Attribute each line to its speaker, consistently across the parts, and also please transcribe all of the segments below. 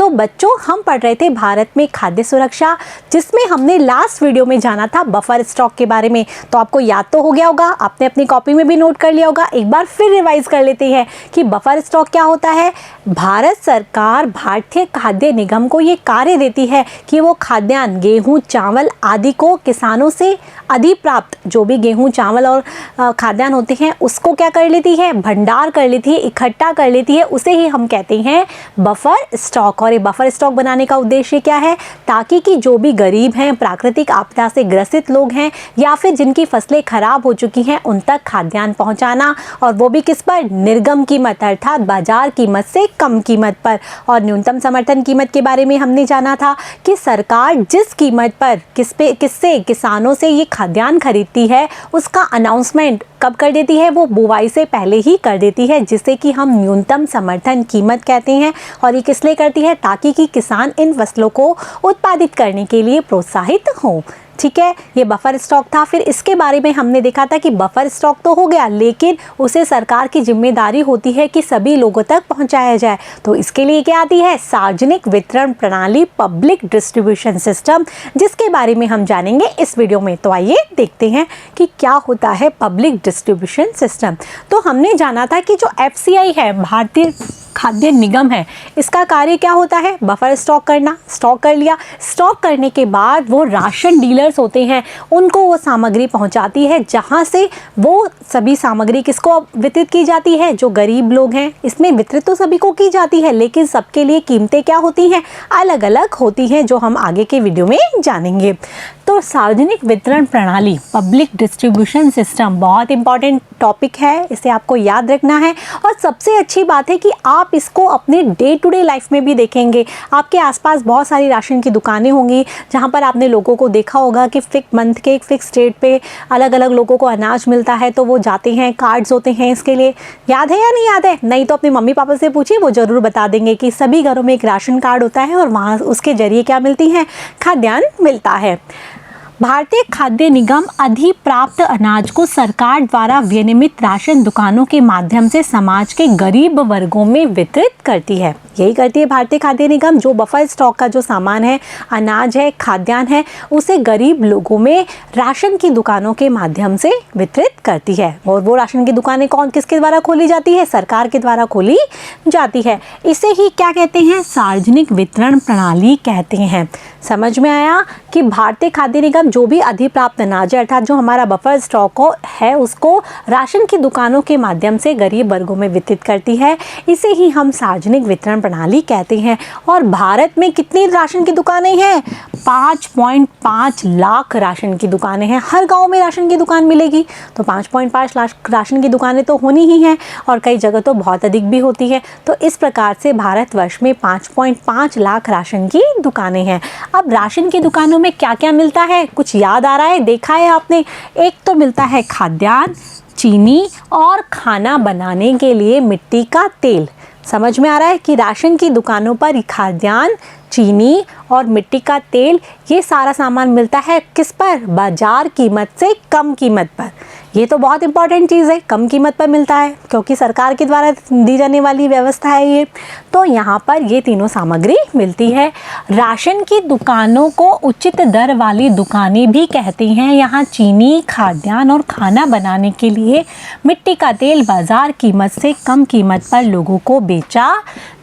Speaker 1: तो बच्चों, हम पढ़ रहे थे भारत में खाद्य सुरक्षा, जिसमें हमने लास्ट वीडियो में जाना था बफर स्टॉक के बारे में। तो आपको याद तो हो गया होगा, आपने अपनी कॉपी में भी नोट कर लिया होगा। एक बार फिर रिवाइज कर लेते हैं कि बफर स्टॉक क्या होता है। भारत सरकार भारतीय खाद्य निगम को ये कार्य देती है कि वो खाद्यान्न, गेहूँ, चावल आदि को किसानों से अधिप्राप्त, जो भी गेहूँ, चावल और खाद्यान्न होते हैं, उसको क्या कर लेती है, भंडार कर लेती है, इकट्ठा कर लेती है। उसे ही हम कहते हैं बफर स्टॉक। और ये बफर स्टॉक बनाने का उद्देश्य क्या है, ताकि कि जो भी गरीब हैं, प्राकृतिक आपदा से ग्रसित लोग हैं, या फिर जिनकी फसलें खराब हो चुकी हैं, उन तक खाद्यान्न पहुंचाना, और वो भी किस पर, निर्गम कीमत अर्थात बाजार कीमत से कम कीमत पर। और न्यूनतम समर्थन कीमत के बारे में हमने जाना था कि सरकार जिस कीमत पर किससे किसानों से ये खाद्यान्न खरीदती है, उसका अनाउंसमेंट कब कर देती है, वो बुवाई से पहले ही कर देती है, जिसे कि हम न्यूनतम समर्थन कीमत कहते हैं। और ये किस लिए करती है, ताकि कि किसान इन फसलों को उत्पादित करने के लिए प्रोत्साहित हों। ठीक है, ये बफर स्टॉक था। फिर इसके बारे में हमने देखा था कि बफर स्टॉक तो हो गया, लेकिन उसे सरकार की जिम्मेदारी होती है कि सभी लोगों तक पहुंचाया जाए। तो इसके लिए क्या आती है, सार्वजनिक वितरण प्रणाली, पब्लिक डिस्ट्रीब्यूशन सिस्टम, जिसके बारे में हम जानेंगे इस वीडियो में। तो आइए देखते हैं कि क्या होता है पब्लिक डिस्ट्रीब्यूशन सिस्टम। तो हमने जाना था कि जो FCI है, भारतीय खाद्य निगम है, इसका कार्य क्या होता है, बफर स्टॉक करना। स्टॉक कर लिया, स्टॉक करने के बाद वो राशन डीलर्स होते हैं, उनको वो सामग्री पहुंचाती है, जहां से वो सभी सामग्री किसको वितरित की जाती है, जो गरीब लोग हैं। इसमें वितरित तो सभी को की जाती है, लेकिन सबके लिए कीमतें क्या होती हैं, अलग अलग होती हैं, जो हम आगे के वीडियो में जानेंगे। तो सार्वजनिक वितरण प्रणाली, पब्लिक डिस्ट्रीब्यूशन सिस्टम, बहुत इंपॉर्टेंट टॉपिक है, इसे आपको याद रखना है। और सबसे अच्छी बात है कि आप इसको अपने डे टू डे लाइफ में भी देखेंगे। आपके आसपास बहुत सारी राशन की दुकानें होंगी, जहां पर आपने लोगों को देखा होगा कि फिक्स मंथ के एक फिक्स डेट पे अलग अलग लोगों को अनाज मिलता है, तो वो जाते हैं, कार्ड्स होते हैं इसके लिए। याद है या नहीं याद है? नहीं तो अपने मम्मी पापा से पूछिए, वो ज़रूर बता देंगे कि सभी घरों में एक राशन कार्ड होता है, और वहाँ उसके जरिए क्या मिलती हैं, खाद्यान्न मिलता है। भारतीय खाद्य निगम अधिप्राप्त अनाज को सरकार द्वारा विनियमित राशन दुकानों के माध्यम से समाज के गरीब वर्गों में वितरित करती है। यही करती है भारतीय खाद्य निगम। जो बफर स्टॉक का जो सामान है, अनाज है, खाद्यान्न है, उसे गरीब लोगों में राशन की दुकानों के माध्यम से वितरित करती है। और वो राशन की दुकानें किसके द्वारा खोली जाती है, सरकार के द्वारा खोली जाती है। इसे ही क्या कहते हैं, सार्वजनिक वितरण प्रणाली कहते हैं। समझ में आया कि भारतीय खाद्य निगम जो भी अधिप्राप्त अनाज है, अर्थात जो हमारा बफर स्टॉक है, उसको राशन की दुकानों के माध्यम से गरीब वर्गों में वितरित करती है। इसे ही हम सार्वजनिक वितरण प्रणाली कहते हैं। और भारत में कितनी राशन की दुकानें हैं, 5.5 लाख राशन की दुकानें हैं। हर गांव में राशन की दुकान मिलेगी, तो 5.5 लाख राशन की दुकानें तो होनी ही हैं, और कई जगह तो बहुत अधिक भी होती है। तो इस प्रकार से भारतवर्ष में 5.5 लाख राशन की दुकानें हैं। अब राशन की दुकानों में क्या क्या मिलता है, कुछ याद आ रहा है, देखा है आपने? एक तो मिलता है खाद्यान्न, चीनी और खाना बनाने के लिए मिट्टी का तेल। समझ में आ रहा है कि राशन की दुकानों पर खाद्यान्न, चीनी और मिट्टी का तेल, ये सारा सामान मिलता है किस पर, बाजार कीमत से कम कीमत पर। ये तो बहुत इंपॉर्टेंट चीज़ है, कम कीमत पर मिलता है, क्योंकि सरकार के द्वारा दी जाने वाली व्यवस्था है ये। तो यहाँ पर ये तीनों सामग्री मिलती है। राशन की दुकानों को उचित दर वाली दुकानें भी कहते हैं। यहाँ चीनी, खाद्यान्न और खाना बनाने के लिए मिट्टी का तेल बाजार कीमत से कम कीमत पर लोगों को बेचा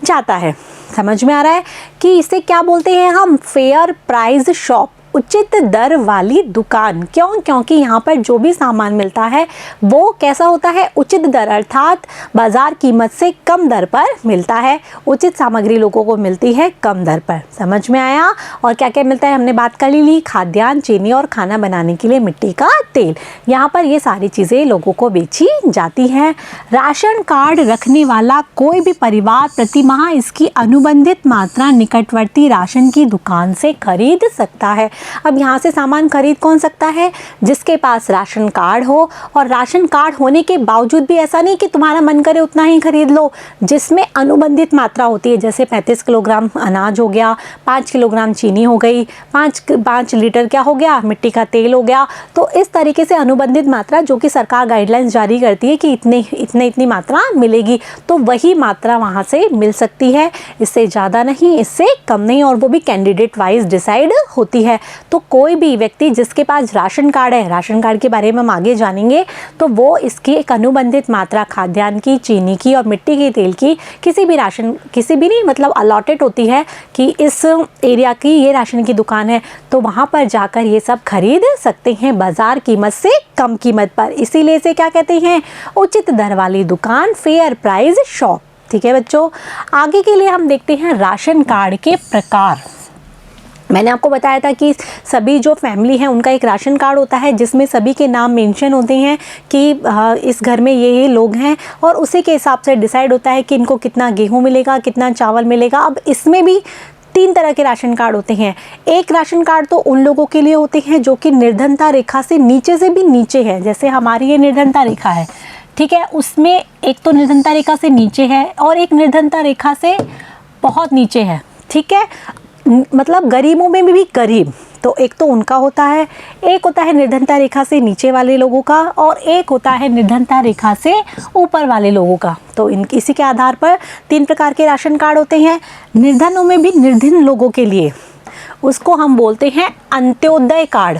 Speaker 1: जाता है। समझ में आ रहा है कि इसे क्या बोलते हैं हम, फेयर प्राइस शॉप, उचित दर वाली दुकान। क्यों? क्योंकि यहाँ पर जो भी सामान मिलता है वो कैसा होता है, उचित दर, अर्थात बाजार कीमत से कम दर पर मिलता है। उचित सामग्री लोगों को मिलती है कम दर पर। समझ में आया? और क्या क्या मिलता है हमने बात कर ली, खाद्यान्न, चीनी और खाना बनाने के लिए मिट्टी का तेल। यहाँ पर ये सारी चीज़ें लोगों को बेची जाती हैं। राशन कार्ड रखने वाला कोई भी परिवार प्रति माह इसकी अनुबंधित मात्रा निकटवर्ती राशन की दुकान से खरीद सकता है। अब यहाँ से सामान खरीद कौन सकता है? जिसके पास राशन कार्ड हो, और राशन कार्ड होने के बावजूद भी ऐसा नहीं कि तुम्हारा मन करे उतना ही खरीद लो, जिसमें अनुबंधित मात्रा होती है। जैसे 35 किलोग्राम अनाज हो गया, 5 किलोग्राम चीनी हो गई, 5 लीटर क्या हो गया, मिट्टी का तेल हो गया। तो इस तरीके से अनुबंधित मात्रा जो कि सरकार गाइडलाइंस जारी करती है कि इतनी मात्रा मिलेगी, तो वही मात्रा वहाँ से मिल सकती है, इससे ज़्यादा नहीं, इससे कम नहीं, और वो भी कैंडिडेट वाइज डिसाइड होती है। तो कोई भी व्यक्ति जिसके पास राशन कार्ड है, राशन कार्ड के बारे में हम आगे जानेंगे, तो वो इसकी एक अनुबंधित मात्रा खाद्यान्न की, चीनी की और मिट्टी के तेल की किसी भी नहीं मतलब अलॉटेड होती है कि इस एरिया की ये राशन की दुकान है, तो वहाँ पर जाकर ये सब खरीद सकते हैं बाजार कीमत से कम कीमत पर। इसीलिए इसे क्या कहते हैं? उचित दर वाली दुकान, फेयर प्राइस शॉप। ठीक है बच्चों, आगे के लिए हम देखते हैं राशन कार्ड के प्रकार। मैंने आपको बताया था कि सभी जो फैमिली है उनका एक राशन कार्ड होता है जिसमें सभी के नाम मेंशन होते हैं कि इस घर में ये लोग हैं, और उसी के हिसाब से डिसाइड होता है कि इनको कितना गेहूं मिलेगा, कितना चावल मिलेगा। अब इसमें भी 3 तरह के राशन कार्ड होते हैं। एक राशन कार्ड तो उन लोगों के लिए होते हैं जो कि निर्धनता रेखा से भी नीचे है। जैसे हमारी ये निर्धनता रेखा है, ठीक है, उसमें एक तो निर्धनता रेखा से नीचे है और एक निर्धनता रेखा से बहुत नीचे है। ठीक है, मतलब गरीबों में भी गरीब, तो एक तो उनका होता है, एक होता है निर्धनता रेखा से नीचे वाले लोगों का, और एक होता है निर्धनता रेखा से ऊपर वाले लोगों का। तो इसी के आधार पर 3 प्रकार के राशन कार्ड होते हैं। निर्धनों में भी निर्धन लोगों के लिए उसको हम बोलते हैं अंत्योदय कार्ड,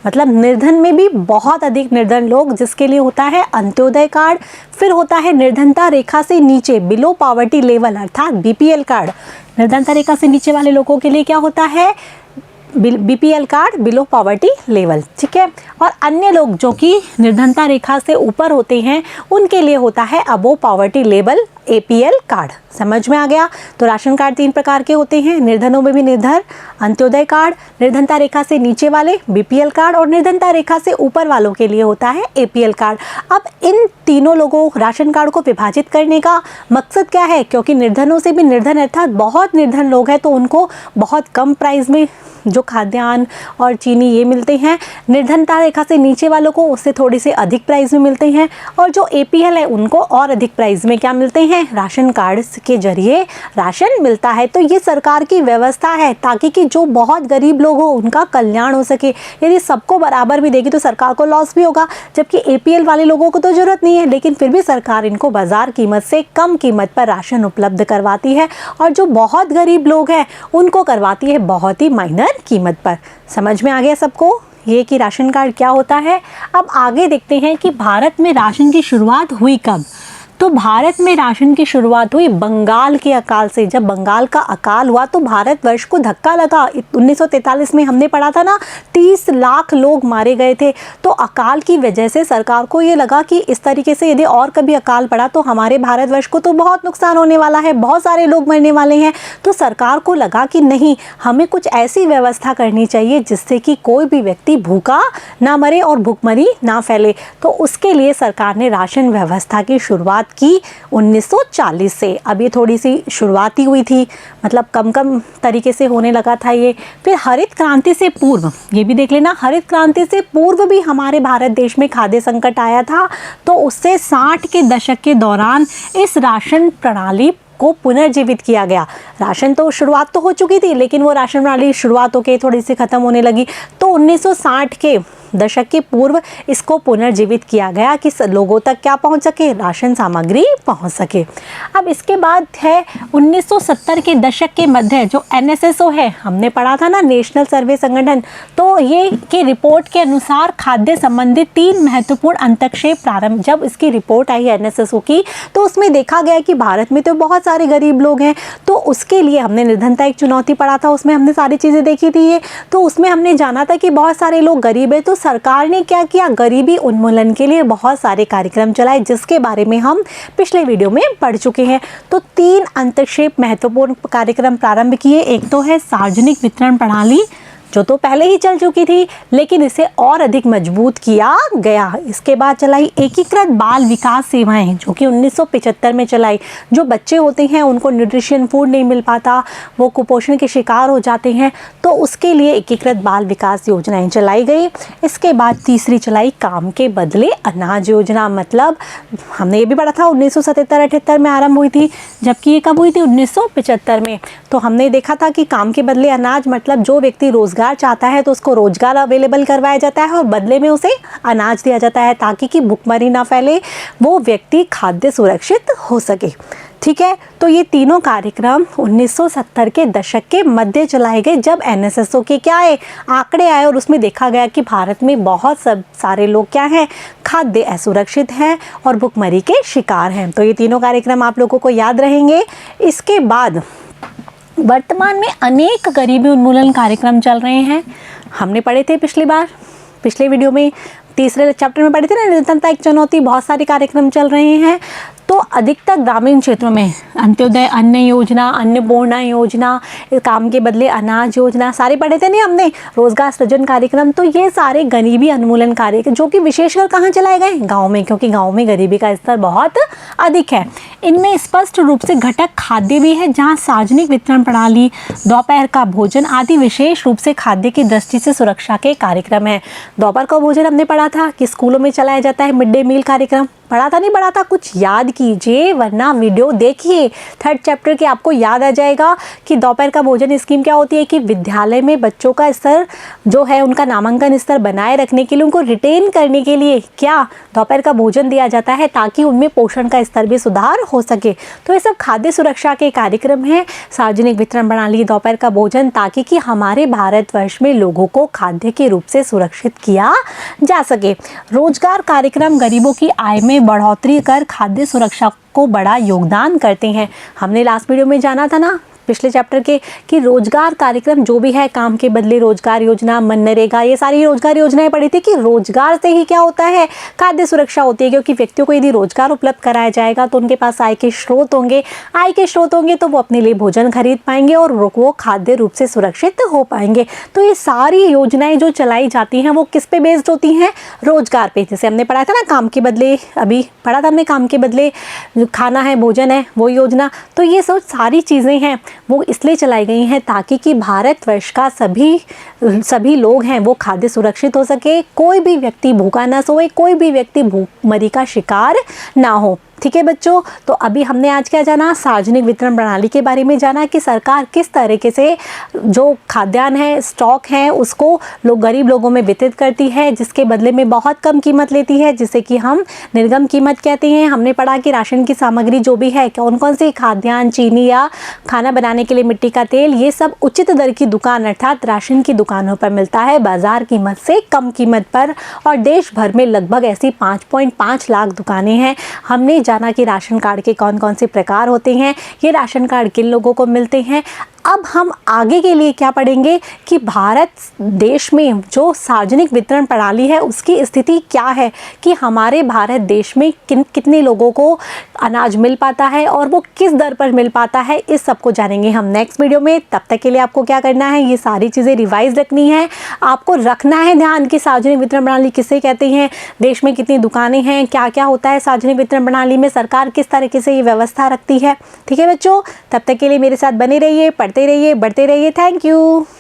Speaker 1: मतलब निर्धन में भी बहुत अधिक निर्धन लोग जिसके लिए होता है अंत्योदय कार्ड। फिर होता है निर्धनता रेखा से नीचे, बिलो पॉवर्टी लेवल, अर्थात बीपीएल कार्ड। निर्धनता रेखा से नीचे वाले लोगों के लिए क्या होता है? BPL card, below poverty level. ठीक है, और अन्य लोग जो कि निर्धनता रेखा से ऊपर होते हैं उनके लिए होता है अबो पॉवर्टी लेवल, एपीएल कार्ड। समझ में आ गया? तो राशन कार्ड 3 प्रकार के होते हैं, निर्धनों में भी निर्धन अंत्योदय कार्ड, निर्धनता रेखा से नीचे वाले बीपीएल कार्ड, और निर्धनता रेखा से ऊपर वालों के लिए होता है एपीएल कार्ड। अब इन तीनों लोगों राशन कार्ड को विभाजित करने का मकसद क्या है? क्योंकि निर्धनों से भी निर्धन अर्थात बहुत निर्धन लोग हैं, तो उनको बहुत कम प्राइस में जो खाद्यान्न और चीनी ये मिलते हैं। निर्धनता रेखा से नीचे वालों को उससे थोड़ी से अधिक प्राइस में मिलते हैं, और जो एपीएल है उनको और अधिक प्राइस में क्या मिलते हैं? राशन कार्ड के जरिए राशन मिलता है। तो ये सरकार की व्यवस्था है ताकि कि जो बहुत गरीब लोग हो उनका कल्याण हो सके। यदि सबको बराबर भी देगी तो सरकार को लॉस भी होगा, जबकि एपीएल वाले लोगों को तो जरूरत नहीं है, लेकिन फिर भी सरकार इनको बाजार कीमत से कम कीमत पर राशन उपलब्ध करवाती है, और जो बहुत गरीब लोग हैं उनको करवाती है बहुत ही माइनर कीमत पर। समझ में आ गया सबको ये कि राशन कार्ड क्या होता है? अब आगे देखते हैं कि भारत में राशन की शुरुआत हुई कब। तो भारत में राशन की शुरुआत हुई बंगाल के अकाल से। जब बंगाल का अकाल हुआ तो भारतवर्ष को धक्का लगा। 1943 में हमने पढ़ा था ना, 30 लाख लोग मारे गए थे। तो अकाल की वजह से सरकार को ये लगा कि इस तरीके से यदि और कभी अकाल पड़ा तो हमारे भारतवर्ष को तो बहुत नुकसान होने वाला है, बहुत सारे लोग मरने वाले हैं। तो सरकार को लगा कि नहीं, हमें कुछ ऐसी व्यवस्था करनी चाहिए जिससे कि कोई भी व्यक्ति भूखा ना मरे और भूखमरी ना फैले। तो उसके लिए सरकार ने राशन व्यवस्था की शुरुआत की 1940 से। अब ये थोड़ी सी शुरुआती हुई थी, मतलब कम तरीके से होने लगा था ये। फिर हरित क्रांति से पूर्व, ये भी देख लेना, हरित क्रांति से पूर्व भी हमारे भारत देश में खाद्य संकट आया था। तो उससे 60 के दशक के दौरान इस राशन प्रणाली को पुनर्जीवित किया गया। राशन तो शुरुआत तो हो चुकी थी, लेकिन वो राशन प्रणाली शुरुआत होकर थोड़ी सी ख़त्म होने लगी। तो 1960 के दशक के पूर्व इसको पुनर्जीवित किया गया कि लोगों तक क्या पहुंच सके, राशन सामग्री पहुंच सके। अब इसके बाद है 1970 के दशक के मध्य जो एनएसएसओ है, हमने पढ़ा था ना, नेशनल सर्वे संगठन। तो ये की रिपोर्ट के अनुसार खाद्य संबंधित 3 महत्वपूर्ण अंतक्षेप प्रारंभ, जब इसकी रिपोर्ट आई एनएसएसओ की तो उसमें देखा गया कि भारत में तो बहुत सारे गरीब लोग हैं। तो उसके लिए हमने निर्धनता एक चुनौती पढ़ा था, उसमें हमने सारी चीज़ें देखी थी ये। तो उसमें हमने जाना था कि बहुत सारे लोग गरीब है, तो सरकार ने क्या किया, गरीबी उन्मूलन के लिए बहुत सारे कार्यक्रम चलाए, जिसके बारे में हम पिछले वीडियो में पढ़ चुके हैं। तो 3 अंतक्षेप महत्वपूर्ण कार्यक्रम प्रारंभ किए। एक तो है सार्वजनिक वितरण प्रणाली, जो तो पहले ही चल चुकी थी, लेकिन इसे और अधिक मजबूत किया गया। इसके बाद चलाई एकीकृत बाल विकास सेवाएं, जो कि 1975 में चलाई। जो बच्चे होते हैं उनको न्यूट्रिशन फूड नहीं मिल पाता, वो कुपोषण के शिकार हो जाते हैं, तो उसके लिए एकीकृत बाल विकास योजनाएं चलाई गई। इसके बाद तीसरी चलाई काम के बदले अनाज योजना, मतलब हमने ये भी पढ़ा था 1977-78 में आरंभ हुई थी, जबकि ये कब हुई थी? 1975 में। तो हमने देखा था कि काम के बदले अनाज मतलब जो व्यक्ति रोजगार चाहता है तो उसको रोजगार अवेलेबल करवाया जाता है और बदले में उसे अनाज दिया जाता है, ताकि कि भुखमरी ना फैले, वो व्यक्ति खाद्य सुरक्षित हो सके। ठीक है, तो ये तीनों कार्यक्रम 1970 के दशक के मध्य चलाए गए, जब एनएसएसओ के क्या आए, आंकड़े आए, और उसमें देखा गया कि भारत में बहुत सारे लोग क्या हैं, खाद्य असुरक्षित हैं और भुखमरी के शिकार हैं। तो ये तीनों कार्यक्रम आप लोगों को याद रहेंगे। इसके बाद वर्तमान में अनेक गरीबी उन्मूलन कार्यक्रम चल रहे हैं। हमने पढ़े थे पिछले वीडियो में, तीसरे चैप्टर में पढ़े थे ना, निरंतरता एक चुनौती। बहुत सारे कार्यक्रम चल रहे हैं। तो अधिकतर ग्रामीण क्षेत्रों में अंत्योदय अन्न योजना, अन्नपूर्णा योजना, काम के बदले अनाज योजना, सारे पढ़े थे नहीं हमने, रोजगार सृजन कार्यक्रम। तो ये सारे गरीबी उन्मूलन कार्यक्रम जो कि विशेषकर कहाँ चलाए गए? गांव में, क्योंकि गांव में गरीबी का स्तर बहुत अधिक है। इनमें स्पष्ट रूप से घटक खाद्य भी है, जहाँ सार्वजनिक वितरण प्रणाली, दोपहर का भोजन आदि विशेष रूप से खाद्य की दृष्टि से सुरक्षा के कार्यक्रम है। दोपहर का भोजन हमने पढ़ा था कि स्कूलों में चलाया जाता है, मिड डे मील कार्यक्रम। पढ़ा था नहीं पढ़ा था? कुछ याद कीजिए, वरना वीडियो देखिए, 3rd चैप्टर के आपको याद आ जाएगा कि दोपहर का भोजन स्कीम क्या होती है। कि विद्यालय में बच्चों का स्तर जो है, उनका नामांकन स्तर बनाए रखने के लिए, उनको रिटेन करने के लिए क्या दोपहर का भोजन दिया जाता है, ताकि उनमें पोषण का स्तर भी सुधार हो सके। तो ये सब खाद्य सुरक्षा के कार्यक्रम हैं, सार्वजनिक वितरण प्रणाली, दोपहर का भोजन, ताकि कि हमारे भारतवर्ष में लोगों को खाद्य के रूप से सुरक्षित किया जा सके। रोजगार कार्यक्रम गरीबों की आय में बढ़ोतरी कर खाद्य सुरक्षा को बड़ा योगदान करते हैं। हमने लास्ट वीडियो में जाना था ना, पिछले चैप्टर के, कि रोजगार कार्यक्रम जो भी है, काम के बदले रोजगार योजना, मनरेगा, ये सारी रोजगार योजनाएं पढ़ी थी कि रोजगार से ही क्या होता है, खाद्य सुरक्षा होती है। क्योंकि व्यक्तियों को यदि रोजगार उपलब्ध कराया जाएगा तो उनके पास आय के स्रोत होंगे, तो वो अपने लिए भोजन खरीद पाएंगे और वो खाद्य रूप से सुरक्षित हो पाएंगे। तो ये सारी योजनाएं जो चलाई जाती हैं वो किस पे बेस्ड होती हैं? रोजगार पे। जैसे हमने पढ़ा था ना, काम के बदले, अभी पढ़ा था हमने, काम के बदले खाना है, भोजन है, वो योजना। तो ये सब सारी चीज़ें हैं वो इसलिए चलाई गई हैं ताकि कि भारतवर्ष का सभी लोग हैं वो खाद्य सुरक्षित हो सके, कोई भी व्यक्ति भूखा ना सोए, कोई भी व्यक्ति भूखमरी का शिकार ना हो। ठीक है बच्चों, तो अभी हमने आज क्या जाना, सार्वजनिक वितरण प्रणाली के बारे में जाना कि सरकार किस तरीके से जो खाद्यान्न है, स्टॉक है, उसको गरीब लोगों में वितरित करती है, जिसके बदले में बहुत कम कीमत लेती है, जिसे कि हम निर्गम कीमत कहते हैं। हमने पढ़ा कि राशन की सामग्री जो भी है, कौन कौन सी खाद्यान्न, चीनी या खाना बनाने के लिए मिट्टी का तेल, ये सब उचित दर की दुकान अर्थात राशन की दुकानों पर मिलता है, बाजार कीमत से कम कीमत पर। और देश भर में लगभग ऐसी 5.5 लाख दुकानें हैं। हमने जाना कि राशन कार्ड के कौन कौन से प्रकार होते हैं, ये राशन कार्ड किन लोगों को मिलते हैं। अब हम आगे के लिए क्या पढ़ेंगे कि भारत देश में जो सार्वजनिक वितरण प्रणाली है उसकी स्थिति क्या है, कि हमारे भारत देश में कितने लोगों को अनाज मिल पाता है और वो किस दर पर मिल पाता है, इस सब को जानेंगे हम नेक्स्ट वीडियो में। तब तक के लिए आपको क्या करना है, ये सारी चीज़ें रिवाइज रखनी है, आपको रखना है ध्यान कि सार्वजनिक वितरण प्रणाली किसे कहते हैं, देश में कितनी दुकानें हैं, क्या क्या होता है सार्वजनिक वितरण प्रणाली में, सरकार किस तरीके से ये व्यवस्था रखती है। ठीक है बच्चों, तब तक के लिए मेरे साथ बने रहिए, पढ़ते रहिए, बढ़ते रहिए। Thank you.